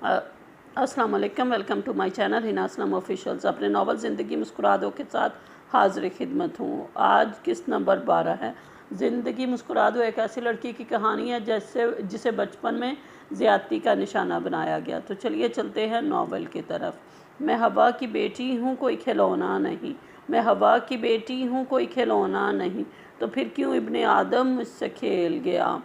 अस्सलाम वालेकुम, welcome to my channel Hina Aslam officials. अपने नावल ज़िंदगी मुस्कुरा दो के साथ हाजिर खिदमत हूँ। आज किस्त नंबर 12 है। ज़िंदगी मुस्कुरा दो एक ऐसी लड़की की कहानी है जिसे बचपन में ज़्यादती का निशाना बनाया गया। तो चलिए चलते हैं नावल की तरफ। मैं हवा की बेटी हूँ, कोई खिलौना नहीं। मैं हवा की बेटी हूँ, कोई खिलौना नहीं। तो फिर क्यों इब्ने आदम मुझसे खेल गया।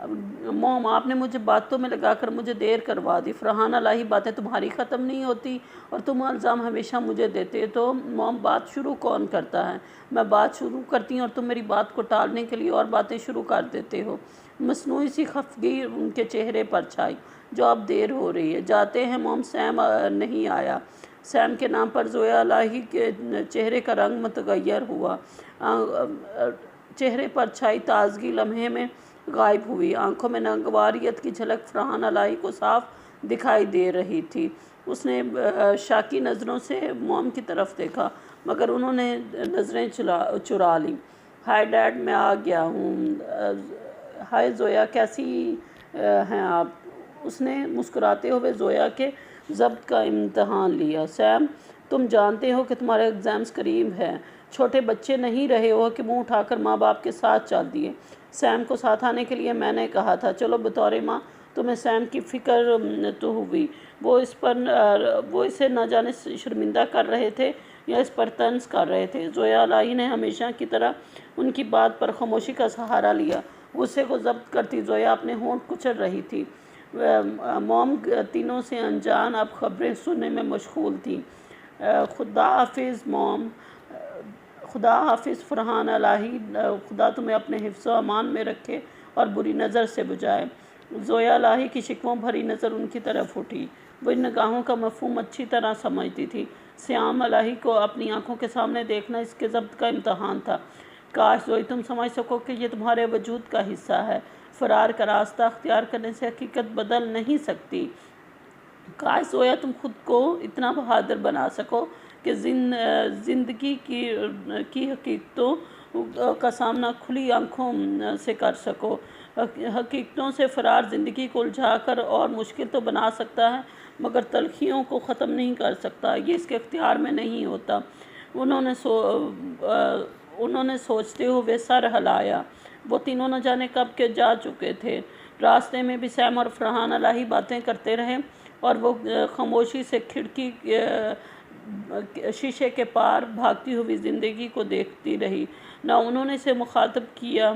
मोम, आपने मुझे बातों में लगाकर मुझे देर करवा दी। फरहान इलाही, बातें तुम्हारी ख़त्म नहीं होती और तुम इल्ज़ाम हमेशा मुझे देते। तो मोम, बात शुरू कौन करता है? मैं बात शुरू करती हूँ और तुम मेरी बात को टालने के लिए और बातें शुरू कर देते हो। मसनूई सी खफगी उनके चेहरे पर छाई। जो अब देर हो रही है, जाते हैं मोम। सैम नहीं आया। सैम के नाम पर ज़ोया इलाही के चेहरे का रंग मुतगय्यर हुआ। चेहरे पर छाई ताजगी लम्हे में गायब हुई। आंखों में नागवारियत की झलक फरहान इलाही को साफ दिखाई दे रही थी। उसने शाकी नज़रों से मोम की तरफ देखा, मगर उन्होंने नज़रें चुरा लीं। हाय डैड, मैं आ गया हूँ। हाय ज़ोया, कैसी हैं आप? उसने मुस्कुराते हुए ज़ोया के ज़ब्त का इम्तहान लिया। सैम, तुम जानते हो कि तुम्हारे एग्ज़ाम्स करीब हैं। छोटे बच्चे नहीं रहे हो कि मुंह उठाकर माँ बाप के साथ चल दिए। सैम को साथ आने के लिए मैंने कहा था। चलो, बतौर माँ तुम्हें सैम की फ़िक्र तो हुई। वो इसे न जाने शर्मिंदा कर रहे थे या इस पर तंज कर रहे थे। ज़ोया इलाही ने हमेशा की तरह उनकी बात पर खामोशी का सहारा लिया। गुस्से को ज़ब्त करती ज़ोया अपने होंठ कुचल रही थी। मोम तीनों से अनजान अब ख़बरें सुनने में मशगूल थी। खुदा हाफिज़ मोम। खुदा हाफिज़ फरहान इलाही। खुदा तुम्हें अपने हिफ्ज़ व अमान में रखे और बुरी नज़र से बचाए। ज़ोया इलाही की शिकवों भरी नज़र उनकी तरफ उठी। वो इन निगाहों का मफ़हूम अच्छी तरह समझती थी। सैम इलाही को अपनी आंखों के सामने देखना इसके ज़ब्त का इम्तहान था। काश ज़ोई तुम समझ सको कि ये तुम्हारे वजूद का हिस्सा है। फ़रार का रास्ता अख्तियार करने से हकीकत बदल नहीं सकती। काश ज़ोया तुम खुद को इतना बहादुर बना सको कि ज़िंदगी की हकीकतों का सामना खुली आँखों से कर सको। हकीकतों से फ़रार ज़िंदगी को उलझा कर और मुश्किल तो बना सकता है, मगर तलखियों को ख़त्म नहीं कर सकता। ये इसके इख्तियार में नहीं होता। उन्होंने सोचते हुए सर हिलाया। वो तीनों न जाने कब के जा चुके थे। रास्ते में भी सैम और फरहान इलाही बातें करते रहे और वो खामोशी से खिड़की शीशे के पार भागती हुई ज़िंदगी को देखती रही। ना उन्होंने इसे मुखातब किया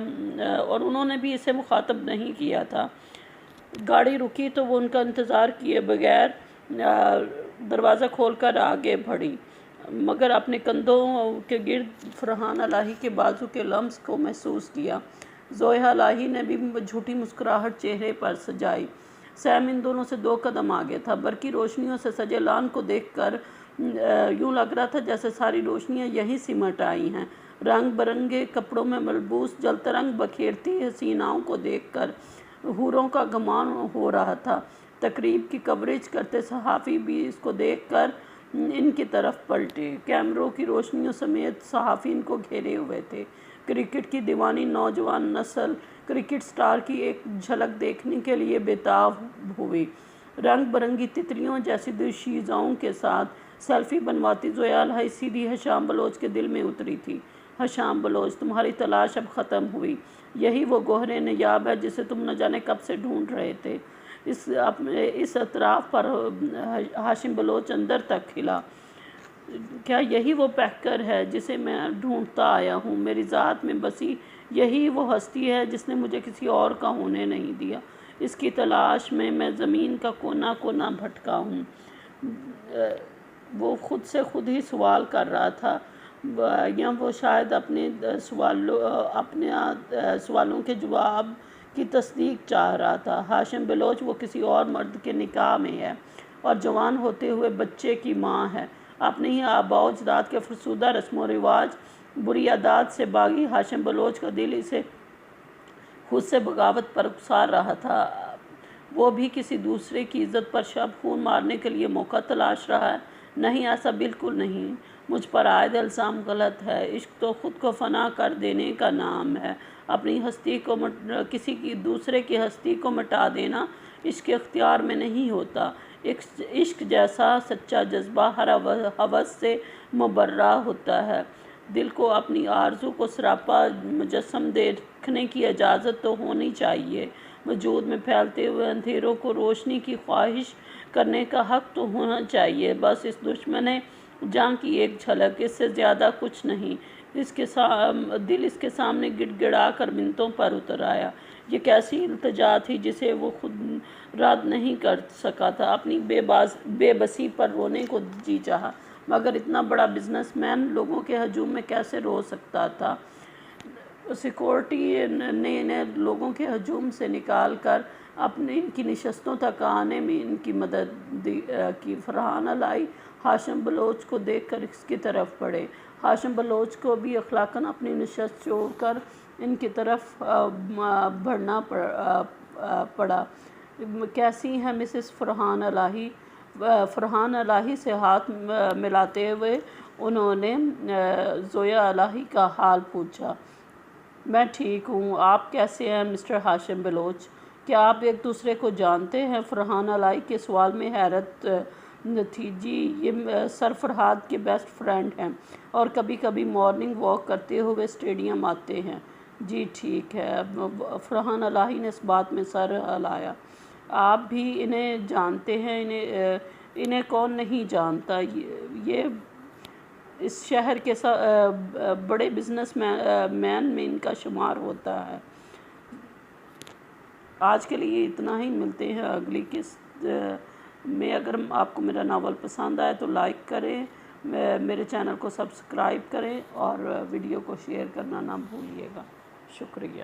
और उन्होंने भी इसे मुखातब नहीं किया था। गाड़ी रुकी तो वो उनका इंतज़ार किए बगैर दरवाज़ा खोलकर आगे बढ़ी, मगर अपने कंधों के गिर्द फरहान इलाही के बाजू के लम्स को महसूस किया। ज़ोया इलाही ने भी झूठी मुस्कुराहट चेहरे पर सजाई। सैम इन दोनों से 2 कदम आगे था। बरकी रोशनियों से सजे लान को देखकर यूँ लग रहा था जैसे सारी रोशनियाँ यहीं सिमट आई हैं। रंग बिरंगे कपड़ों में मलबूस जलतरंग बखेरती हसीनाओं को देखकर हूरों का गुमान हो रहा था। तकरीब की कवरेज करते सहाफ़ी भी इसको देखकर इनकी तरफ पलटे। कैमरों की रोशनियों समेत सहाफ़ी इनको घेरे हुए थे। क्रिकेट की दीवानी नौजवान नस्ल क्रिकेट स्टार की एक झलक देखने के लिए बेताब हुई। रंग बिरंगी तितलियों जैसी दिलशीज़ाओं के साथ सेल्फी बनवाती ज़ोया इलाही सीधी हशाम बलोच के दिल में उतरी थी। हशाम बलोच, तुम्हारी तलाश अब ख़त्म हुई। यही वो गोहरे नायाब है जिसे तुम न जाने कब से ढूंढ रहे थे। इस एतराफ़ पर हाशिम बलोच अंदर तक खिला। क्या यही वो पैकर है जिसे मैं ढूंढता आया हूँ? मेरी ज़ात में बसी यही वो हस्ती है जिसने मुझे किसी और का होने नहीं दिया। इसकी तलाश में मैं ज़मीन का कोना कोना भटका हूँ। वो खुद से खुद ही सवाल कर रहा था, या वो शायद अपने सवालों के जवाब की तस्दीक चाह रहा था। हाशिम बलोच वो किसी और मर्द के निकाह में है और जवान होते हुए बच्चे की माँ है। अपने ही आबाओ अजदाद के फरसुदा रस्म व रिवाज बुरी आदत से बागी हाशिम बलोच का दिल इसे खुद से बगावत पर उकसार रहा था। वो भी किसी दूसरे की इज़्ज़त पर शब खून मारने के लिए मौका तलाश रहा है। नहीं, ऐसा बिल्कुल नहीं। मुझ पर आयद इल्ज़ाम गलत है। इश्क तो ख़ुद को फ़ना कर देने का नाम है। अपनी हस्ती को किसी की दूसरे की हस्ती को मिटा देना इश्क के इख्तियार में नहीं होता। عشق جیسا سچا جذبہ ہر ہوس سے مبرہ ہوتا ہے۔ دل کو اپنی آرزو کو سراپا مجسم دیکھنے کی اجازت تو ہونی چاہیے۔ وجود میں پھیلتے ہوئے اندھیروں کو روشنی کی خواہش کرنے کا حق تو ہونا چاہیے۔ بس اس دشمن جاں کی ایک جھلک، اس سے زیادہ کچھ نہیں۔ دل اس کے سامنے گڑ گڑا کر منتوں پر اتر آیا۔ یہ کیسی التجا تھی جسے وہ خود رد نہیں کر سکا تھا۔ اپنی بے بسی پر رونے کو جی چاہا، مگر اتنا بڑا بزنس مین لوگوں کے ہجوم میں کیسے رو سکتا تھا؟ سیکورٹی نے انہیں لوگوں کے ہجوم سے نکال کر ان کی نشستوں تک آنے میں ان کی مدد کی۔ فرحان الہی ہاشم بلوچ کو دیکھ کر اس کی طرف بڑھے۔ ہاشم بلوچ کو بھی اخلاقاً اپنی نشست چھوڑ کر ان کی طرف بڑھنا پڑا۔ کیسی ہیں مسز فرحان الہی؟ فرحان الہی سے ہاتھ ملاتے ہوئے انہوں نے زویا الہی کا حال پوچھا۔ میں ٹھیک ہوں، آپ کیسے ہیں مسٹر ہاشم بلوچ؟ کیا آپ ایک دوسرے کو جانتے ہیں؟ فرحان الہی کے سوال میں حیرت تھی۔ جی، یہ سر فرہاد کے بیسٹ فرینڈ ہیں اور کبھی کبھی مارننگ واک کرتے ہوئے اسٹیڈیم آتے ہیں۔ جی ٹھیک ہے۔ فرحان الہی نے اس بات میں سر ہلایا۔ آپ بھی انہیں جانتے ہیں؟ انہیں کون نہیں جانتا؟ یہ اس شہر کے بڑے بزنس مین میں ان کا شمار ہوتا ہے۔ آج کے لیے اتنا ہی، ملتے ہیں اگلی قسط میں۔ اگر آپ کو میرا ناول پسند آئے تو لائک کریں، میرے چینل کو سبسکرائب کریں اور ویڈیو کو شیئر کرنا نہ بھولیے گا۔ شکریہ۔